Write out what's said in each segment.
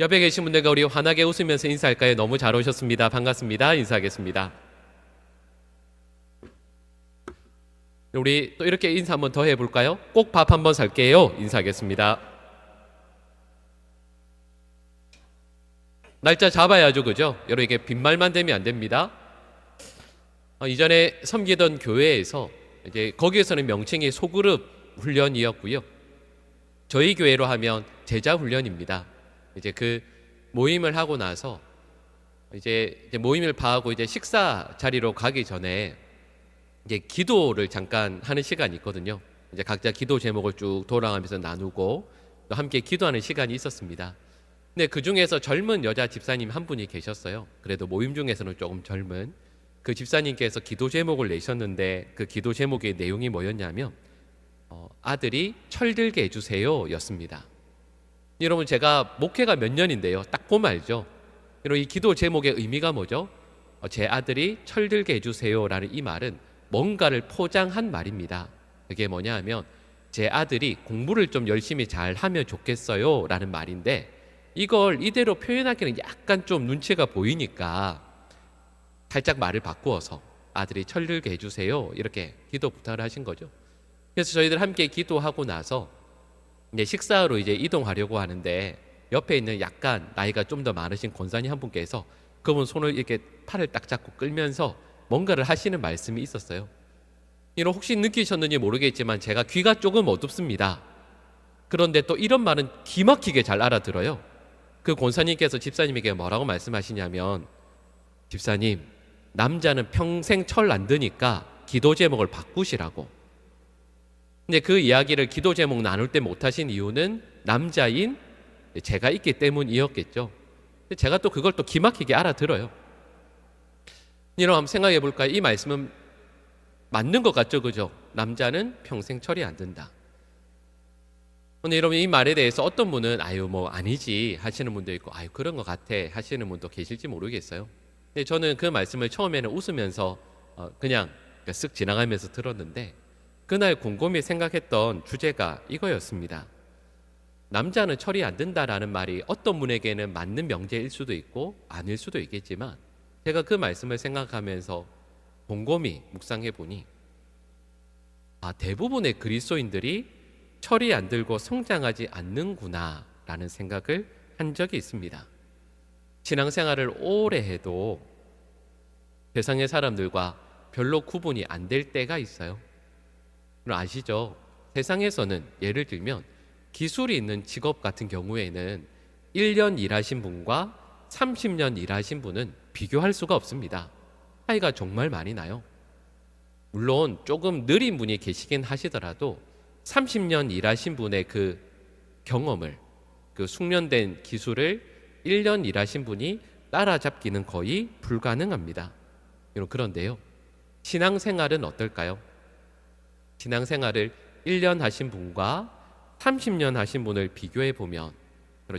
옆에 계신 분들과 우리 환하게 웃으면서 인사할까요? 너무 잘 오셨습니다. 반갑습니다. 인사하겠습니다. 우리 또 이렇게 인사 한번 더 해볼까요? 꼭 밥 한번 살게요. 인사하겠습니다. 날짜 잡아야죠, 그죠? 여러분, 이게 빈말만 되면 안 됩니다. 이전에 섬기던 교회에서 이제 거기에서는 명칭이 소그룹 훈련이었고요. 저희 교회로 하면 제자 훈련입니다. 이제 그 모임을 하고 나서 이제 모임을 파하고 이제 식사 자리로 가기 전에 이제 기도를 잠깐 하는 시간이 있거든요. 이제 각자 기도 제목을 쭉 돌아가면서 나누고 또 함께 기도하는 시간이 있었습니다. 근데 그 중에서 젊은 여자 집사님 한 분이 계셨어요. 그래도 모임 중에서는 조금 젊은 그 집사님께서 기도 제목을 내셨는데 그 기도 제목의 내용이 뭐였냐면 아들이 철들게 해주세요 였습니다. 여러분, 제가 목회가 몇 년인데요, 딱 보면 알죠. 여러분, 이 기도 제목의 의미가 뭐죠? 제 아들이 철들게 해주세요 라는 이 말은 뭔가를 포장한 말입니다. 그게 뭐냐 하면 제 아들이 공부를 좀 열심히 잘 하면 좋겠어요 라는 말인데, 이걸 이대로 표현하기는 약간 좀 눈치가 보이니까 살짝 말을 바꾸어서 아들이 철들게 해주세요 이렇게 기도 부탁을 하신 거죠. 그래서 저희들 함께 기도하고 나서 이제 식사로 이제 이동하려고 하는데, 옆에 있는 약간 나이가 좀 더 많으신 권사님 한 분께서 그분 손을 이렇게 팔을 딱 잡고 끌면서 뭔가를 하시는 말씀이 있었어요. 이런 혹시 느끼셨는지 모르겠지만 제가 귀가 조금 어둡습니다. 그런데 또 이런 말은 기막히게 잘 알아들어요. 그 권사님께서 집사님에게 뭐라고 말씀하시냐면, 집사님, 남자는 평생 철 안 드니까 기도 제목을 바꾸시라고. 근데 그 이야기를 기도 제목 나눌 때 못하신 이유는 남자인 제가 있기 때문이었겠죠. 근데 제가 또 그걸 또 기막히게 알아들어요. 여러분, 한번 생각해 볼까요? 이 말씀은 맞는 것 같죠, 그죠? 남자는 평생 철이 안 든다. 근데 여러분, 이 말에 대해서 어떤 분은 아유 뭐 아니지 하시는 분도 있고, 아유 그런 것 같아 하시는 분도 계실지 모르겠어요. 근데 저는 그 말씀을 처음에는 웃으면서 그냥 쓱 지나가면서 들었는데, 그날 곰곰이 생각했던 주제가 이거였습니다. 남자는 철이 안 든다라는 말이 어떤 분에게는 맞는 명제일 수도 있고 아닐 수도 있겠지만, 제가 그 말씀을 생각하면서 곰곰이 묵상해 보니 대부분의 그리스도인들이 철이 안 들고 성장하지 않는구나 라는 생각을 한 적이 있습니다. 신앙생활을 오래 해도 세상의 사람들과 별로 구분이 안 될 때가 있어요. 아시죠? 세상에서는 예를 들면 기술이 있는 직업 같은 경우에는 1년 일하신 분과 30년 일하신 분은 비교할 수가 없습니다. 차이가 정말 많이 나요. 물론 조금 느린 분이 계시긴 하시더라도 30년 일하신 분의 그 경험을, 그 숙련된 기술을 1년 일하신 분이 따라잡기는 거의 불가능합니다. 그런데요, 신앙생활은 어떨까요? 신앙생활을 1년 하신 분과 30년 하신 분을 비교해 보면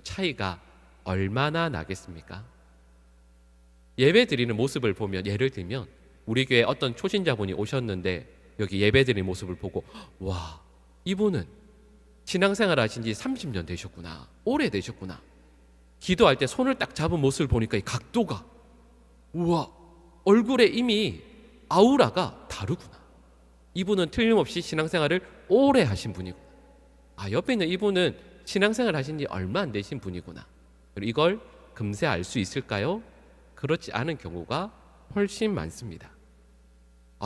차이가 얼마나 나겠습니까? 예배 드리는 모습을 보면, 예를 들면 우리 교회 어떤 초신자분이 오셨는데 여기 예배 드리는 모습을 보고, 와, 이분은 신앙생활 하신 지 30년 되셨구나, 오래되셨구나. 기도할 때 손을 딱 잡은 모습을 보니까 이 각도가, 우와, 얼굴에 이미 아우라가 다르구나. 이분은 틀림없이 신앙생활을 오래 하신 분이구나. 옆에 있는 이분은 신앙생활 하신 지 얼마 안 되신 분이구나. 이걸 금세 알 수 있을까요? 그렇지 않은 경우가 훨씬 많습니다.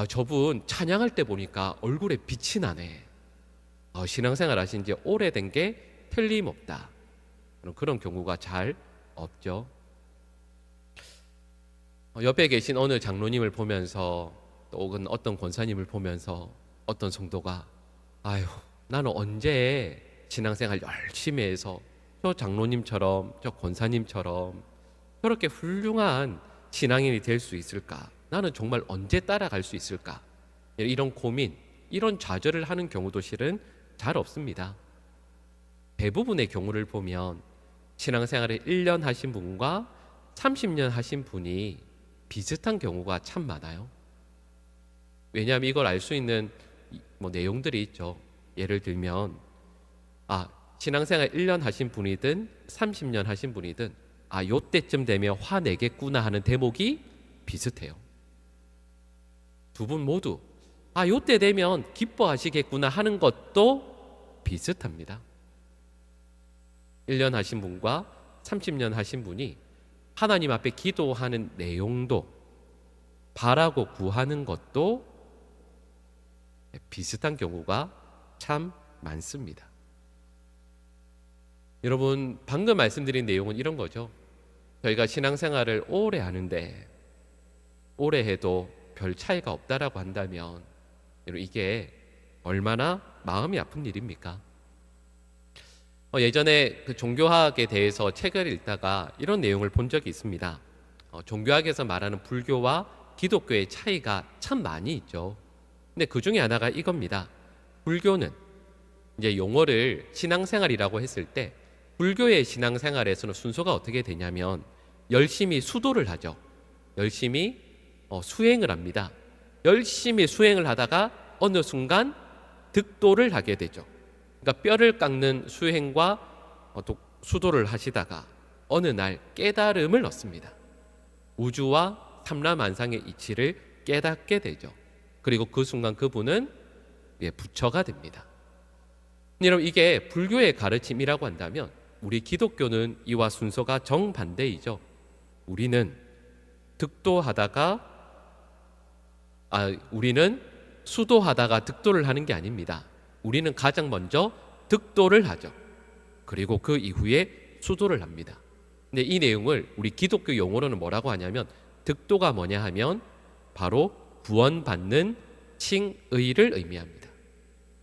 저분 찬양할 때 보니까 얼굴에 빛이 나네. 신앙생활 하신 지 오래된 게 틀림없다. 그런 경우가 잘 없죠. 옆에 계신 어느 장로님을 보면서, 또 혹은 어떤 권사님을 보면서 어떤 성도가, 아유, 나는 언제 신앙생활 열심히 해서 저 장로님처럼, 저 권사님처럼 저렇게 훌륭한 신앙인이 될 수 있을까? 나는 정말 언제 따라갈 수 있을까? 이런 고민, 이런 좌절을 하는 경우도 실은 잘 없습니다. 대부분의 경우를 보면 신앙생활을 1년 하신 분과 30년 하신 분이 비슷한 경우가 참 많아요. 왜냐하면 이걸 알 수 있는 내용들이 있죠. 예를 들면 신앙생활 1년 하신 분이든 30년 하신 분이든 요때쯤 되면 화내겠구나 하는 대목이 비슷해요. 두 분 모두 요때 되면 기뻐하시겠구나 하는 것도 비슷합니다. 1년 하신 분과 30년 하신 분이 하나님 앞에 기도하는 내용도 바라고 구하는 것도 비슷한 경우가 참 많습니다. 여러분, 방금 말씀드린 내용은 이런 거죠. 저희가 신앙생활을 오래 하는데 오래 해도 별 차이가 없다라고 한다면 이게 얼마나 마음이 아픈 일입니까? 예전에 그 종교학에 대해서 책을 읽다가 이런 내용을 본 적이 있습니다. 종교학에서 말하는 불교와 기독교의 차이가 참 많이 있죠. 근데 그 중에 하나가 이겁니다. 불교는 이제 용어를 신앙생활이라고 했을 때 불교의 신앙생활에서는 순서가 어떻게 되냐면 열심히 수도를 하죠. 열심히 수행을 합니다. 열심히 수행을 하다가 어느 순간 득도를 하게 되죠. 그러니까 뼈를 깎는 수행과 수도를 하시다가 어느 날 깨달음을 얻습니다. 우주와 삼라만상의 이치를 깨닫게 되죠. 그리고 그 순간 그분은 부처가 됩니다. 여러분, 이게 불교의 가르침이라고 한다면 우리 기독교는 이와 순서가 정반대이죠. 우리는 우리는 수도하다가 득도를 하는 게 아닙니다. 우리는 가장 먼저 득도를 하죠. 그리고 그 이후에 수도를 합니다. 근데 이 내용을 우리 기독교 용어로는 뭐라고 하냐면 득도가 뭐냐 하면 바로 구원받는 칭의를 의미합니다.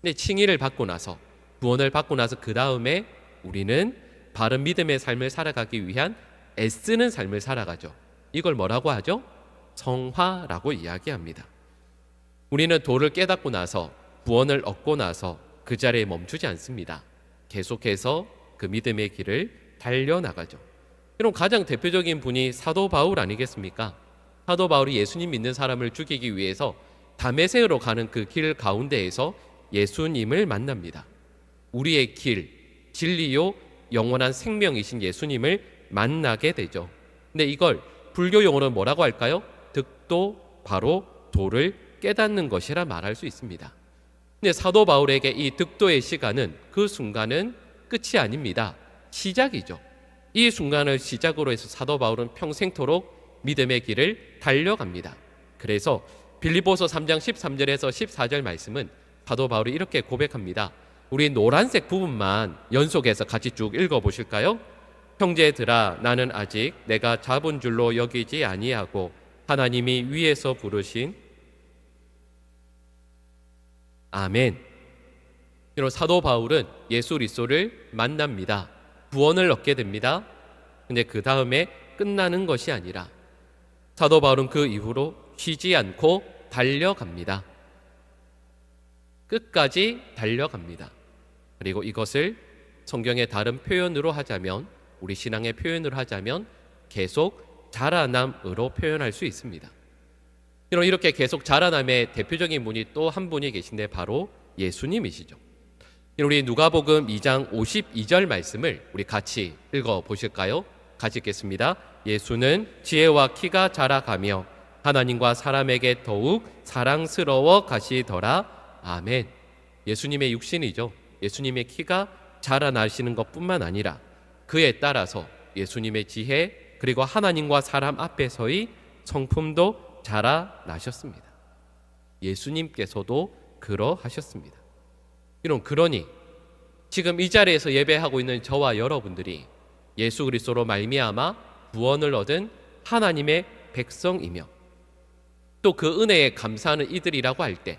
근데 칭의를 받고 나서 구원을 받고 나서 그 다음에 우리는 바른 믿음의 삶을 살아가기 위한 애쓰는 삶을 살아가죠. 이걸 뭐라고 하죠? 성화라고 이야기합니다. 우리는 도를 깨닫고 나서 구원을 얻고 나서 그 자리에 멈추지 않습니다. 계속해서 그 믿음의 길을 달려나가죠. 그럼 가장 대표적인 분이 사도 바울 아니겠습니까? 사도 바울이 예수님 믿는 사람을 죽이기 위해서 다메섹으로 가는 그 길 가운데에서 예수님을 만납니다. 우리의 길, 진리요 영원한 생명이신 예수님을 만나게 되죠. 근데 이걸 불교 용어로 뭐라고 할까요? 득도, 바로 도를 깨닫는 것이라 말할 수 있습니다. 근데 사도 바울에게 이 득도의 시간은 그 순간은 끝이 아닙니다. 시작이죠. 이 순간을 시작으로 해서 사도 바울은 평생토록 믿음의 길을 달려갑니다. 그래서 빌립보서 3장 13절에서 14절 말씀은 사도 바울이 이렇게 고백합니다. 우리 노란색 부분만 연속해서 같이 쭉 읽어보실까요? 형제들아, 나는 아직 내가 잡은 줄로 여기지 아니하고 하나님이 위에서 부르신 아멘. 이런 사도 바울은 예수 그리스도를 만납니다. 구원을 얻게 됩니다. 근데 그 다음에 끝나는 것이 아니라 사도 바울은 그 이후로 쉬지 않고 달려갑니다. 끝까지 달려갑니다. 그리고 이것을 성경의 다른 표현으로 하자면, 우리 신앙의 표현으로 하자면 계속 자라남으로 표현할 수 있습니다. 이렇게 계속 자라남의 대표적인 분이 또 한 분이 계신데 바로 예수님이시죠. 우리 누가복음 2장 52절 말씀을 우리 같이 읽어보실까요? 같이 읽겠습니다. 예수는 지혜와 키가 자라가며 하나님과 사람에게 더욱 사랑스러워 가시더라. 아멘. 예수님의 육신이죠. 예수님의 키가 자라나시는 것뿐만 아니라 그에 따라서 예수님의 지혜 그리고 하나님과 사람 앞에서의 성품도 자라나셨습니다. 예수님께서도 그러하셨습니다. 그러니 지금 이 자리에서 예배하고 있는 저와 여러분들이 예수 그리스도로 말미암아 구원을 얻은 하나님의 백성이며 또 그 은혜에 감사하는 이들이라고 할 때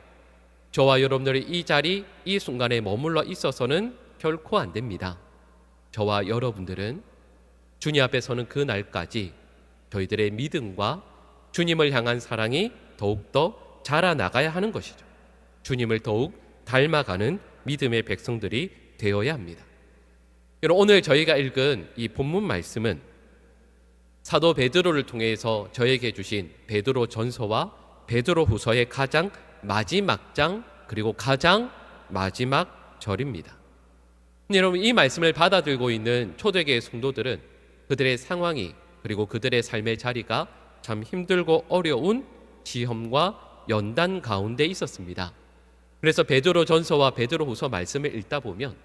저와 여러분들이 이 자리, 이 순간에 머물러 있어서는 결코 안 됩니다. 저와 여러분들은 주님 앞에 서는 그 날까지 저희들의 믿음과 주님을 향한 사랑이 더욱더 자라나가야 하는 것이죠. 주님을 더욱 닮아가는 믿음의 백성들이 되어야 합니다. 여러분, 오늘 저희가 읽은 이 본문 말씀은 사도 베드로를 통해서 저에게 주신 베드로 전서와 베드로 후서의 가장 마지막 장 그리고 가장 마지막 절입니다. 여러분, 이 말씀을 받아들고 있는 초대교회 성도들은 그들의 상황이 그리고 그들의 삶의 자리가 참 힘들고 어려운 시험과 연단 가운데 있었습니다. 그래서 베드로전서와 베드로후서 말씀을 읽다 보면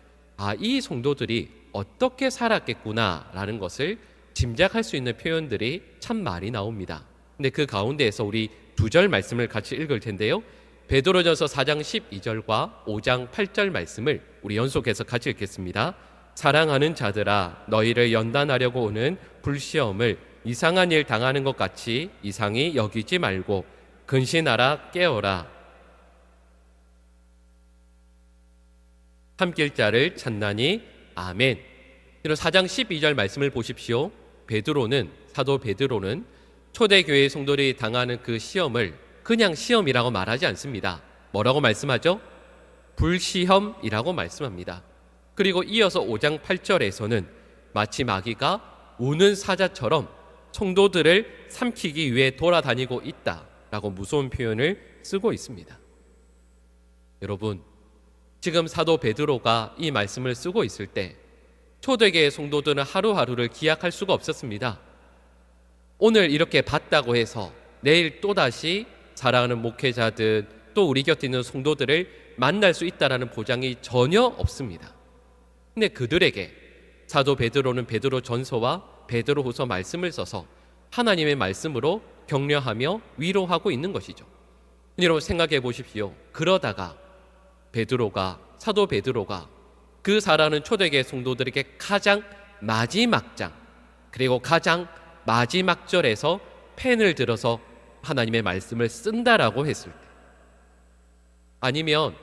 이 성도들이 어떻게 살았겠구나라는 것을 짐작할 수 있는 표현들이 참 많이 나옵니다. 근데 그 가운데에서 우리 2절 말씀을 같이 읽을 텐데요. 베드로전서 4장 12절과 5장 8절 말씀을 우리 연속해서 같이 읽겠습니다. 사랑하는 자들아, 너희를 연단하려고 오는 불시험을 이상한 일 당하는 것 같이 이상히 여기지 말고 근신하라, 깨어라. 함길 자를 찾나니 아멘. 4장 12절 말씀을 보십시오. 사도 베드로는 초대교회 성도들이 당하는 그 시험을 그냥 시험이라고 말하지 않습니다. 뭐라고 말씀하죠? 불시험이라고 말씀합니다. 그리고 이어서 5장 8절에서는 마치 마귀가 우는 사자처럼 성도들을 삼키기 위해 돌아다니고 있다라고 무서운 표현을 쓰고 있습니다. 여러분, 지금 사도 베드로가 이 말씀을 쓰고 있을 때 초대교회 성도들은 하루하루를 기약할 수가 없었습니다. 오늘 이렇게 봤다고 해서 내일 또다시 사랑하는 목회자들 또 우리 곁에 있는 성도들을 만날 수 있다는 보장이 전혀 없습니다. 근데 그들에게 사도 베드로는 베드로전서와 베드로후서 말씀을 써서 하나님의 말씀으로 격려하며 위로하고 있는 것이죠. 여러분, 생각해 보십시오. 그러다가 사도 베드로가 그 사랑하는 초대교회 성도들에게 가장 마지막 장 그리고 가장 마지막 절에서 펜을 들어서 하나님의 말씀을 쓴다라고 했을 때, 아니면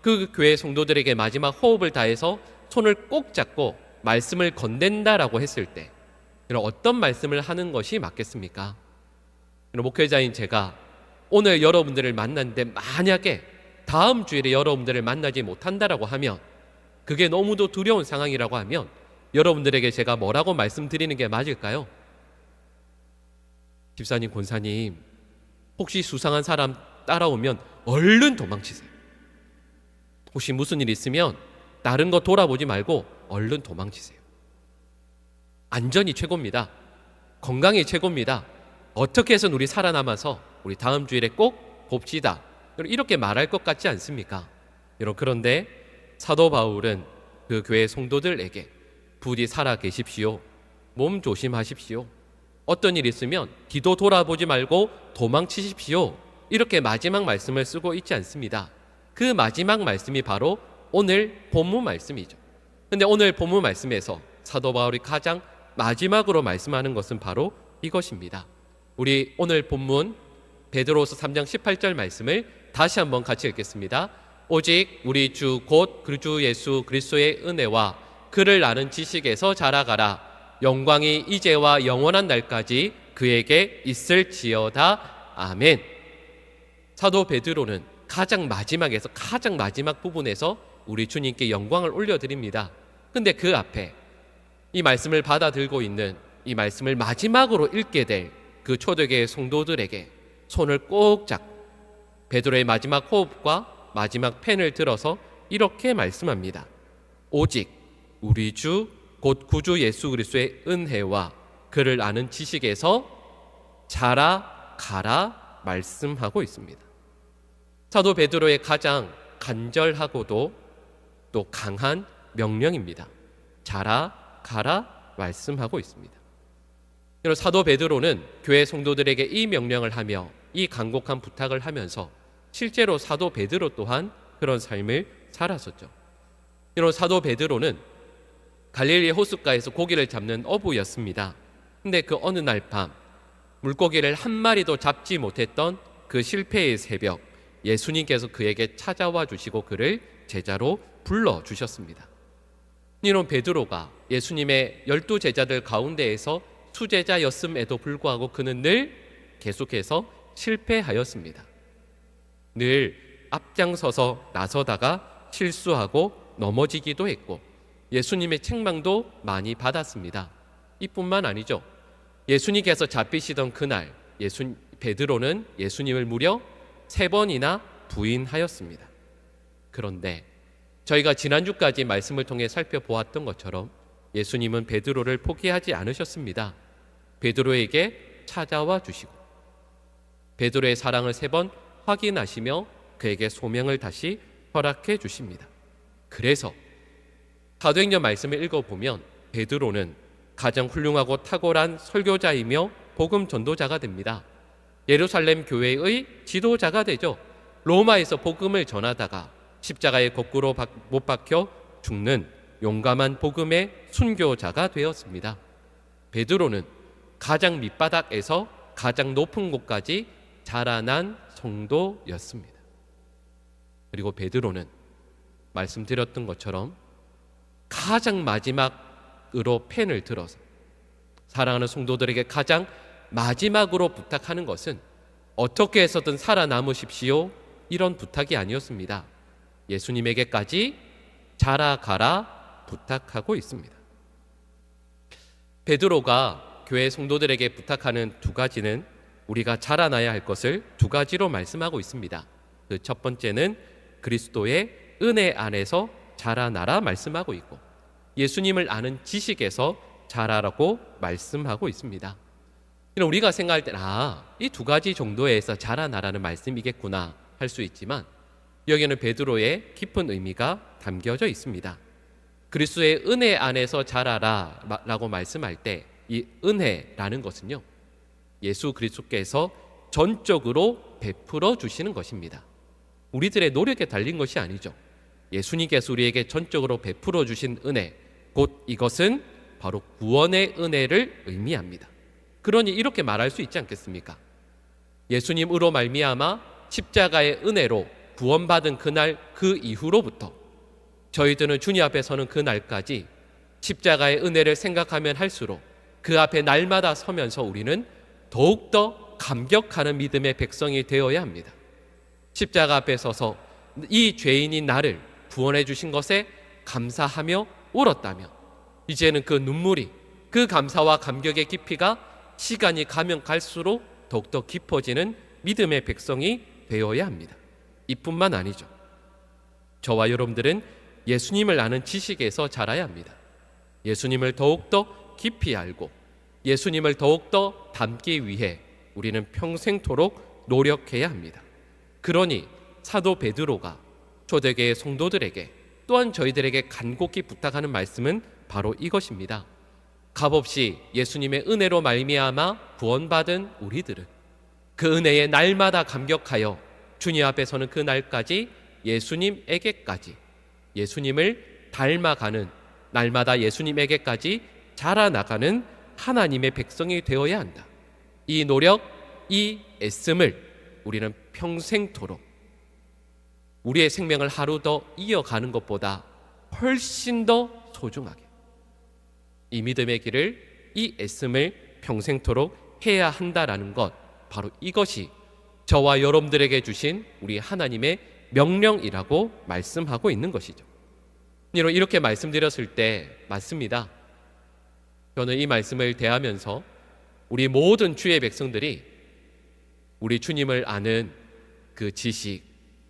그 교회 성도들에게 마지막 호흡을 다해서 손을 꼭 잡고 말씀을 건넨다라고 했을 때 어떤 말씀을 하는 것이 맞겠습니까? 목회자인 제가 오늘 여러분들을 만났는데 만약에 다음 주일에 여러분들을 만나지 못한다라고 하면, 그게 너무도 두려운 상황이라고 하면 여러분들에게 제가 뭐라고 말씀드리는 게 맞을까요? 집사님, 권사님, 혹시 수상한 사람 따라오면 얼른 도망치세요. 혹시 무슨 일 있으면 다른 거 돌아보지 말고 얼른 도망치세요. 안전이 최고입니다. 건강이 최고입니다. 어떻게 해서는 우리 살아남아서 우리 다음 주일에 꼭 봅시다. 이렇게 말할 것 같지 않습니까? 여러분, 그런데 사도 바울은 그 교회 성도들에게 부디 살아 계십시오. 몸 조심하십시오. 어떤 일 있으면 뒤도 돌아보지 말고 도망치십시오. 이렇게 마지막 말씀을 쓰고 있지 않습니다. 그 마지막 말씀이 바로 오늘 본문 말씀이죠. 근데 오늘 본문 말씀에서 사도 바울이 가장 마지막으로 말씀하는 것은 바로 이것입니다. 우리 오늘 본문 베드로서 3장 18절 말씀을 다시 한번 같이 읽겠습니다. 오직 우리 주 곧 그 주 예수 그리스도의 은혜와 그를 아는 지식에서 자라가라. 영광이 이제와 영원한 날까지 그에게 있을지어다. 아멘. 사도 베드로는 가장 마지막에서 가장 마지막 부분에서 우리 주님께 영광을 올려드립니다. 근데 그 앞에 이 말씀을 받아들고 있는, 이 말씀을 마지막으로 읽게 될 그 초대교회 성도들에게 손을 꼭 잡고 베드로의 마지막 호흡과 마지막 펜을 들어서 이렇게 말씀합니다. 오직 우리 주 곧 구주 예수 그리스도의 은혜와 그를 아는 지식에서 자라가라 말씀하고 있습니다. 사도 베드로의 가장 간절하고도 또 강한 명령입니다. 자라가라 말씀하고 있습니다. 여러분, 사도 베드로는 교회 성도들에게 이 명령을 하며 이 간곡한 부탁을 하면서 실제로 사도 베드로 또한 그런 삶을 살았었죠. 여러분, 사도 베드로는 갈릴리 호숫가에서 고기를 잡는 어부였습니다. 근데 그 어느 날 밤 물고기를 한 마리도 잡지 못했던 그 실패의 새벽, 예수님께서 그에게 찾아와 주시고 그를 제자로 불러주셨습니다. 이런 베드로가 예수님의 12 제자들 가운데에서 수제자였음에도 불구하고 그는 늘 계속해서 실패하였습니다. 늘 앞장서서 나서다가 실수하고 넘어지기도 했고 예수님의 책망도 많이 받았습니다. 이뿐만 아니죠. 예수님께서 잡히시던 그날 베드로는 예수님을 무려 3번이나 부인하였습니다. 그런데 저희가 지난주까지 말씀을 통해 살펴보았던 것처럼 예수님은 베드로를 포기하지 않으셨습니다. 베드로에게 찾아와 주시고 베드로의 사랑을 3번 확인하시며 그에게 소명을 다시 허락해 주십니다. 그래서 사도행전 말씀을 읽어보면 베드로는 가장 훌륭하고 탁월한 설교자이며 복음 전도자가 됩니다. 예루살렘 교회의 지도자가 되죠. 로마에서 복음을 전하다가 십자가에 거꾸로 못 박혀 죽는 용감한 복음의 순교자가 되었습니다. 베드로는 가장 밑바닥에서 가장 높은 곳까지 자라난 성도였습니다. 그리고 베드로는 말씀드렸던 것처럼 가장 마지막으로 펜을 들어서 사랑하는 성도들에게 가장 마지막으로 부탁하는 것은 어떻게 해서든 살아남으십시오, 이런 부탁이 아니었습니다. 예수님에게까지 자라가라 부탁하고 있습니다. 베드로가 교회 성도들에게 부탁하는 2가지는 우리가 자라나야 할 것을 2가지로 말씀하고 있습니다. 그 첫 번째는 그리스도의 은혜 안에서 자라나라 말씀하고 있고, 예수님을 아는 지식에서 자라라고 말씀하고 있습니다. 우리가 생각할 때는 이 2가지 정도에서 자라나라는 말씀이겠구나 할 수 있지만 여기는 베드로의 깊은 의미가 담겨져 있습니다. 그리스도의 은혜 안에서 자라라 라고 말씀할 때 이 은혜라는 것은요, 예수 그리스도께서 전적으로 베풀어 주시는 것입니다. 우리들의 노력에 달린 것이 아니죠. 예수님께서 우리에게 전적으로 베풀어 주신 은혜, 곧 이것은 바로 구원의 은혜를 의미합니다. 그러니 이렇게 말할 수 있지 않겠습니까? 예수님으로 말미암아 십자가의 은혜로 구원받은 그날 그 이후로부터 저희들은 주님 앞에 서는 그날까지 십자가의 은혜를 생각하면 할수록 그 앞에 날마다 서면서 우리는 더욱더 감격하는 믿음의 백성이 되어야 합니다. 십자가 앞에 서서 이 죄인인 나를 구원해 주신 것에 감사하며 울었다면 이제는 그 눈물이, 그 감사와 감격의 깊이가 시간이 가면 갈수록 더욱더 깊어지는 믿음의 백성이 되어야 합니다. 이뿐만 아니죠. 저와 여러분들은 예수님을 아는 지식에서 자라야 합니다. 예수님을 더욱더 깊이 알고 예수님을 더욱더 닮기 위해 우리는 평생토록 노력해야 합니다. 그러니 사도 베드로가 초대교회 성도들에게 또한 저희들에게 간곡히 부탁하는 말씀은 바로 이것입니다. 값없이 예수님의 은혜로 말미암아 구원받은 우리들은 그 은혜에 날마다 감격하여 주님 앞에 서는 그 날까지 예수님에게까지, 예수님을 닮아가는, 날마다 예수님에게까지 자라나가는 하나님의 백성이 되어야 한다. 이 노력, 이 애씀을 우리는 평생토록 우리의 생명을 하루 더 이어가는 것보다 훨씬 더 소중하게 이 믿음의 길을, 이 애씀을 평생토록 해야 한다라는 것, 바로 이것이 저와 여러분들에게 주신 우리 하나님의 명령이라고 말씀하고 있는 것이죠. 이렇게 말씀드렸을 때 맞습니다. 저는 이 말씀을 대하면서 우리 모든 주의 백성들이 우리 주님을 아는 그 지식,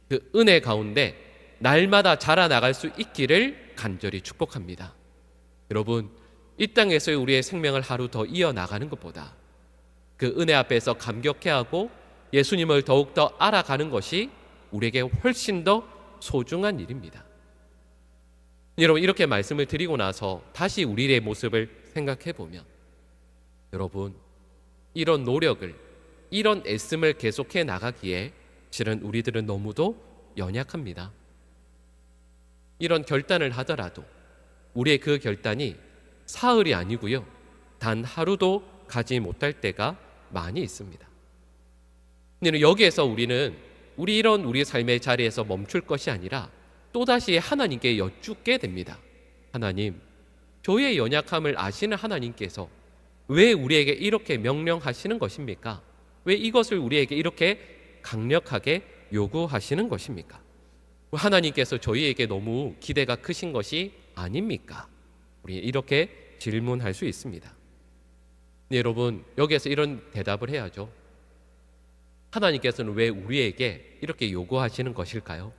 그 은혜 가운데 날마다 자라나갈 수 있기를 간절히 축복합니다. 여러분, 이 땅에서의 우리의 생명을 하루 더 이어나가는 것보다 그 은혜 앞에서 감격해하고 예수님을 더욱더 알아가는 것이 우리에게 훨씬 더 소중한 일입니다. 여러분, 이렇게 말씀을 드리고 나서 다시 우리의 모습을 생각해 보면, 여러분, 이런 노력을, 이런 애씀을 계속해 나가기에 실은 우리들은 너무도 연약합니다. 이런 결단을 하더라도 우리의 그 결단이 사흘이 아니고요, 단 하루도 가지 못할 때가 많이 있습니다. 여기에서 우리는 우리 삶의 자리에서 멈출 것이 아니라 또다시 하나님께 여쭙게 됩니다. 하나님, 저의 연약함을 아시는 하나님께서 왜 우리에게 이렇게 명령하시는 것입니까? 왜 이것을 우리에게 이렇게 강력하게 요구하시는 것입니까? 하나님께서 저희에게 너무 기대가 크신 것이 아닙니까? 우리 이렇게 질문할 수 있습니다. 여러분, 여기에서 이런 대답을 해야죠. 하나님께서는 왜 우리에게 이렇게 요구하시는 것일까요?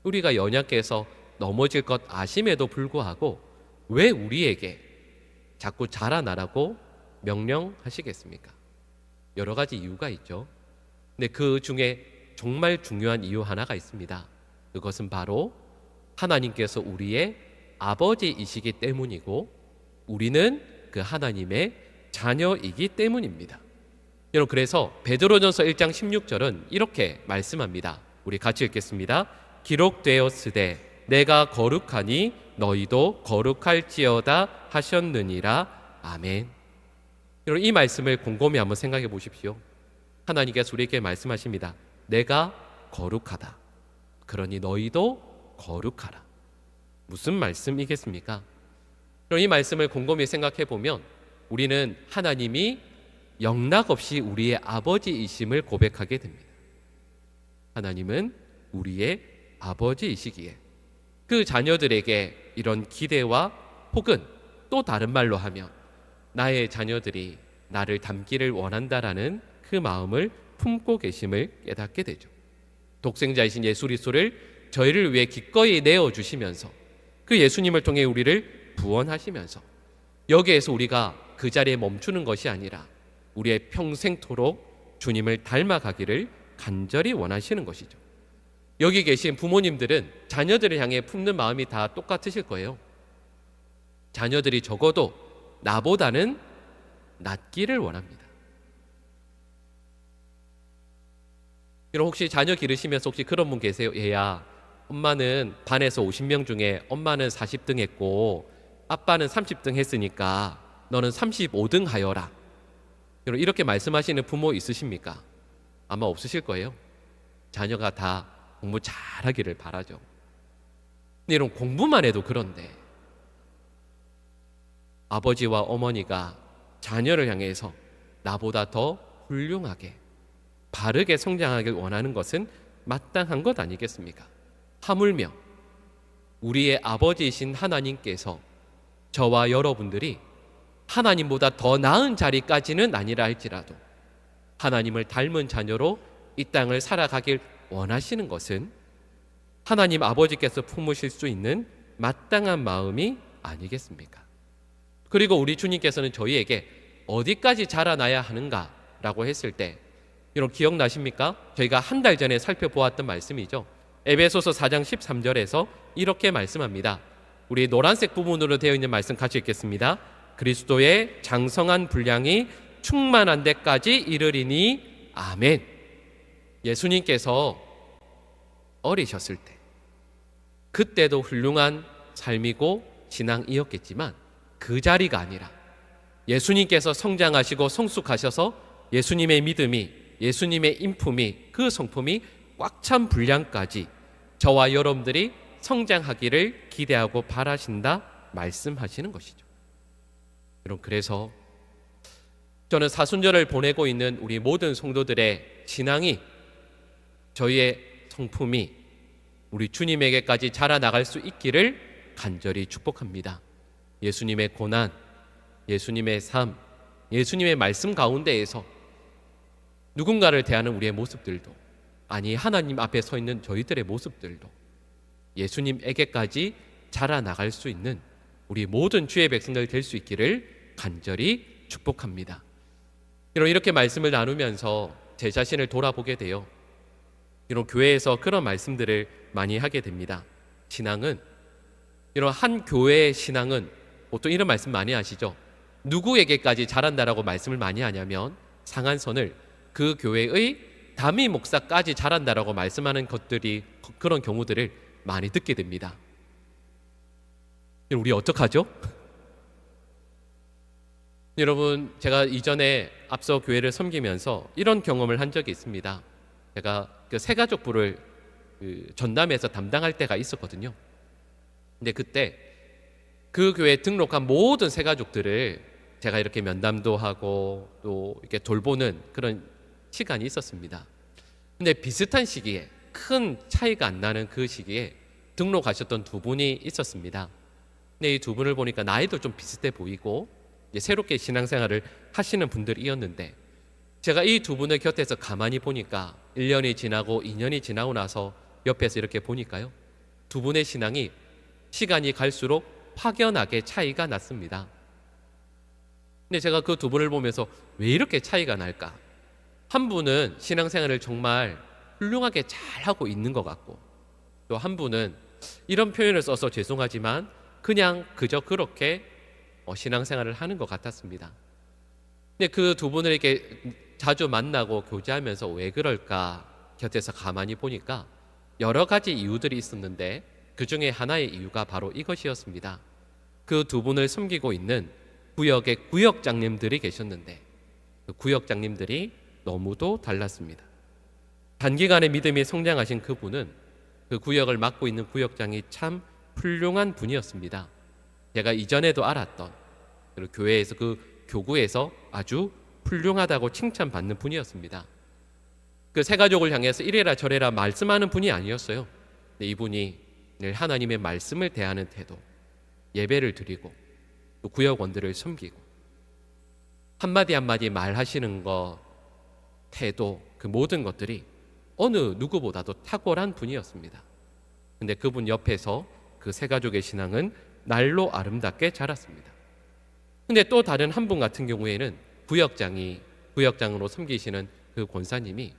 우리가 연약해서 넘어질 것 아심에도 불구하고 왜 우리에게 자꾸 자라나라고 명령하시겠습니까? 여러 가지 이유가 있죠. 근데 그 중에 정말 중요한 이유 하나가 있습니다. 그것은 바로 하나님께서 우리의 아버지이시기 때문이고 우리는 그 하나님의 자녀이기 때문입니다. 여러분, 그래서 베드로전서 1장 16절은 이렇게 말씀합니다. 우리 같이 읽겠습니다. 기록되었으되 내가 거룩하니 너희도 거룩할지어다 하셨느니라. 아멘. 여러분, 이 말씀을 곰곰이 한번 생각해 보십시오. 하나님께서 우리에게 말씀하십니다. 내가 거룩하다. 그러니 너희도 거룩하라. 무슨 말씀이겠습니까? 그럼 이 말씀을 곰곰이 생각해 보면 우리는 하나님이 영락없이 우리의 아버지이심을 고백하게 됩니다. 하나님은 우리의 아버지이시기에 그 자녀들에게 이런 기대와 혹은 또 다른 말로 하면 나의 자녀들이 나를 닮기를 원한다라는 그 마음을 품고 계심을 깨닫게 되죠. 독생자이신 예수 그리스도를 저희를 위해 기꺼이 내어주시면서 그 예수님을 통해 우리를 구원하시면서 여기에서 우리가 그 자리에 멈추는 것이 아니라 우리의 평생토록 주님을 닮아가기를 간절히 원하시는 것이죠. 여기 계신 부모님들은 자녀들을 향해 품는 마음이 다 똑같으실 거예요. 자녀들이 적어도 나보다는 낫기를 원합니다. 여러분, 혹시 자녀 기르시면서 혹시 그런 분 계세요? 얘야, 엄마는 반에서 50명 중에 엄마는 40등 했고 아빠는 30등 했으니까 너는 35등 하여라. 여러분, 이렇게 말씀하시는 부모 있으십니까? 아마 없으실 거예요. 자녀가 다 공부 잘하기를 바라죠. 근데 이런 공부만 해도 그런데 아버지와 어머니가 자녀를 향해서 나보다 더 훌륭하게 바르게 성장하길 원하는 것은 마땅한 것 아니겠습니까? 하물며 우리의 아버지이신 하나님께서 저와 여러분들이 하나님보다 더 나은 자리까지는 아니라 할지라도 하나님을 닮은 자녀로 이 땅을 살아가길 원하시는 것은 하나님 아버지께서 품으실 수 있는 마땅한 마음이 아니겠습니까? 그리고 우리 주님께서는 저희에게 어디까지 자라나야 하는가라고 했을 때 여러분 기억나십니까? 저희가 한 달 전에 살펴보았던 말씀이죠. 에베소서 4장 13절에서 이렇게 말씀합니다. 우리 노란색 부분으로 되어 있는 말씀 같이 읽겠습니다. 그리스도의 장성한 분량이 충만한 데까지 이르리니 아멘. 예수님께서 어리셨을 때 그때도 훌륭한 삶이고 신앙이었겠지만 그 자리가 아니라 예수님께서 성장하시고 성숙하셔서 예수님의 믿음이, 예수님의 인품이, 그 성품이 꽉 찬 분량까지 저와 여러분들이 성장하기를 기대하고 바라신다 말씀하시는 것이죠. 여러분, 그래서 저는 사순절을 보내고 있는 우리 모든 성도들의 신앙이, 저희의 성품이 우리 주님에게까지 자라나갈 수 있기를 간절히 축복합니다. 예수님의 고난, 예수님의 삶, 예수님의 말씀 가운데에서 누군가를 대하는 우리의 모습들도, 아니 하나님 앞에 서 있는 저희들의 모습들도 예수님에게까지 자라나갈 수 있는 우리 모든 주의 백성들 될 수 있기를 간절히 축복합니다. 이렇게 말씀을 나누면서 제 자신을 돌아보게 돼요. 이런 교회에서 그런 말씀들을 많이 하게 됩니다. 신앙은, 이런 한 교회의 신앙은 보통 이런 말씀 많이 하시죠. 누구에게까지 자란다라고 말씀을 많이 하냐면 상한선을 그 교회의 담임 목사까지 자란다라고 말씀하는 것들이, 그런 경우들을 많이 듣게 됩니다. 우리 어떡하죠? 여러분, 제가 이전에 앞서 교회를 섬기면서 이런 경험을 한 적이 있습니다. 제가 그 새가족부를 전남에서 담당할 때가 있었거든요. 근데 그때 그 교회에 등록한 모든 새가족들을 제가 이렇게 면담도 하고 또 이렇게 돌보는 그런 시간이 있었습니다. 근데 비슷한 시기에, 큰 차이가 안 나는 그 시기에 등록하셨던 두 분이 있었습니다. 근데 이 두 분을 보니까 나이도 좀 비슷해 보이고 이제 새롭게 신앙생활을 하시는 분들이었는데, 제가 이 두 분의 곁에서 가만히 보니까 1년이 지나고 2년이 지나고 나서 옆에서 이렇게 보니까요, 두 분의 신앙이 시간이 갈수록 확연하게 차이가 났습니다. 근데 제가 그 두 분을 보면서 왜 이렇게 차이가 날까? 한 분은 신앙생활을 정말 훌륭하게 잘하고 있는 것 같고, 또 한 분은 이런 표현을 써서 죄송하지만 그냥 그저 그렇게 신앙생활을 하는 것 같았습니다. 근데 그 두 분을 이렇게 자주 만나고 교제하면서 왜 그럴까 곁에서 가만히 보니까 여러 가지 이유들이 있었는데, 그 중에 하나의 이유가 바로 이것이었습니다. 그 두 분을 섬기고 있는 구역의 구역장님들이 계셨는데, 그 구역장님들이 너무도 달랐습니다. 단기간에 믿음이 성장하신 그분은 그 구역을 맡고 있는 구역장이 참 훌륭한 분이었습니다. 제가 이전에도 알았던, 그리고 교회에서 그 교구에서 아주 훌륭하다고 칭찬받는 분이었습니다. 그 세 가족을 향해서 이래라 저래라 말씀하는 분이 아니었어요. 근데 이분이 늘 하나님의 말씀을 대하는 태도, 예배를 드리고 또 구역원들을 섬기고 한마디 한마디 말하시는 것, 태도, 그 모든 것들이 어느 누구보다도 탁월한 분이었습니다. 근데 그분 옆에서 그 세 가족의 신앙은 날로 아름답게 자랐습니다. 근데 또 다른 한 분 같은 경우에는 구역장으로 섬기시는 그 권사님이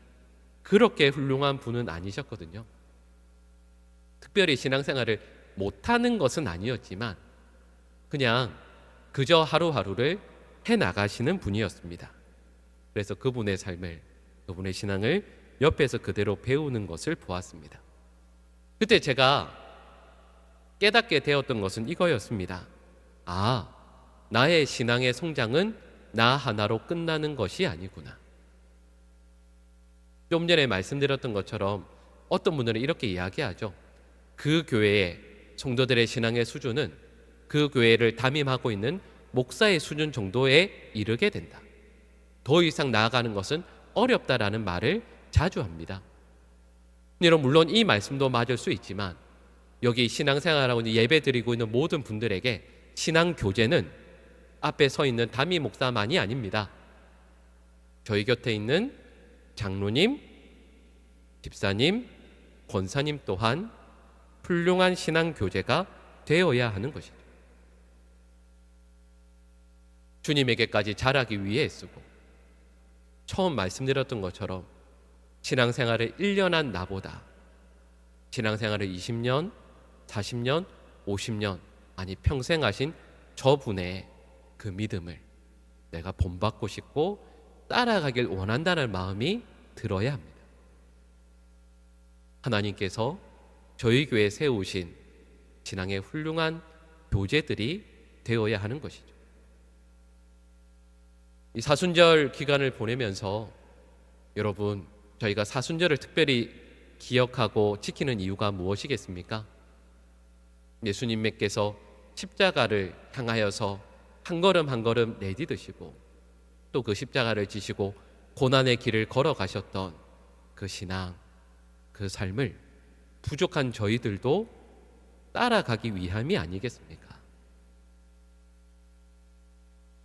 그렇게 훌륭한 분은 아니셨거든요. 특별히 신앙생활을 못하는 것은 아니었지만 그냥 그저 하루하루를 해나가시는 분이었습니다. 그래서 그분의 삶을, 그분의 신앙을 옆에서 그대로 배우는 것을 보았습니다. 그때 제가 깨닫게 되었던 것은 이거였습니다. 아, 나의 신앙의 성장은 나 하나로 끝나는 것이 아니구나. 좀 전에 말씀드렸던 것처럼 어떤 분들은 이렇게 이야기하죠. 그 교회의 성도들의 신앙의 수준은 그 교회를 담임하고 있는 목사의 수준 정도에 이르게 된다. 더 이상 나아가는 것은 어렵다라는 말을 자주 합니다. 물론 이 말씀도 맞을 수 있지만 여기 신앙생활하고 예배 드리고 있는 모든 분들에게 신앙 교제는 앞에 서 있는 담임 목사만이 아닙니다. 저희 곁에 있는 장로님, 집사님, 권사님 또한 훌륭한 신앙 교제가 되어야 하는 것이죠. 주님에게까지 자라기 위해 쓰고, 처음 말씀드렸던 것처럼 신앙생활을 1년 한 나보다 신앙생활을 20년, 40년, 50년, 아니 평생 하신 저분의 그 믿음을 내가 본받고 싶고 따라가길 원한다는 마음이 들어야 합니다. 하나님께서 저희 교회에 세우신 신앙의 훌륭한 교제들이 되어야 하는 것이죠. 이 사순절 기간을 보내면서 여러분, 저희가 사순절을 특별히 기억하고 지키는 이유가 무엇이겠습니까? 예수님께서 십자가를 향하여서 한 걸음 한 걸음 내디드시고 또 그 십자가를 지시고 고난의 길을 걸어가셨던 그 신앙, 그 삶을 부족한 저희들도 따라가기 위함이 아니겠습니까?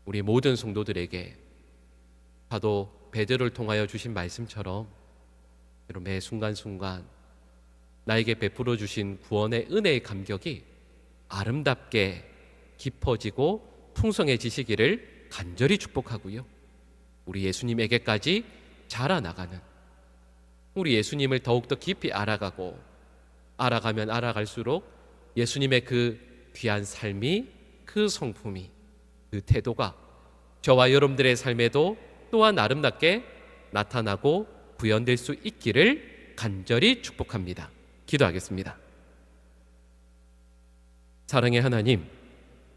우리 모든 성도들에게 사도 베드로를 통하여 주신 말씀처럼 매 순간순간 나에게 베풀어 주신 구원의 은혜의 감격이 아름답게 깊어지고 풍성해지시기를 간절히 축복하고요. 우리 예수님에게까지 자라나가는, 우리 예수님을 더욱더 깊이 알아가고 알아가면 알아갈수록 예수님의 그 귀한 삶이, 그 성품이, 그 태도가 저와 여러분들의 삶에도 또한 아름답게 나타나고 구현될 수 있기를 간절히 축복합니다. 기도하겠습니다. 사랑의 하나님,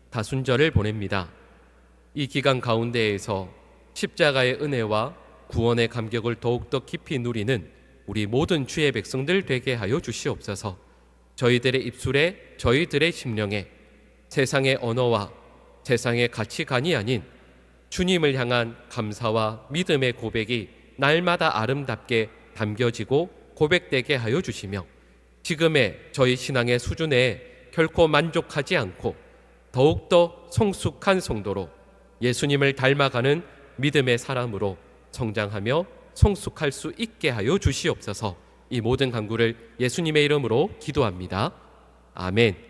다순절을 보냅니다. 이 기간 가운데에서 십자가의 은혜와 구원의 감격을 더욱더 깊이 누리는 우리 모든 주의 백성들 되게 하여 주시옵소서. 저희들의 입술에, 저희들의 심령에 세상의 언어와 세상의 가치관이 아닌 주님을 향한 감사와 믿음의 고백이 날마다 아름답게 담겨지고 고백되게 하여 주시며, 지금의 저희 신앙의 수준에 결코 만족하지 않고 더욱더 성숙한 성도로 예수님을 닮아가는 믿음의 사람으로 성장하며 성숙할 수 있게 하여 주시옵소서. 이 모든 간구를 예수님의 이름으로 기도합니다. 아멘.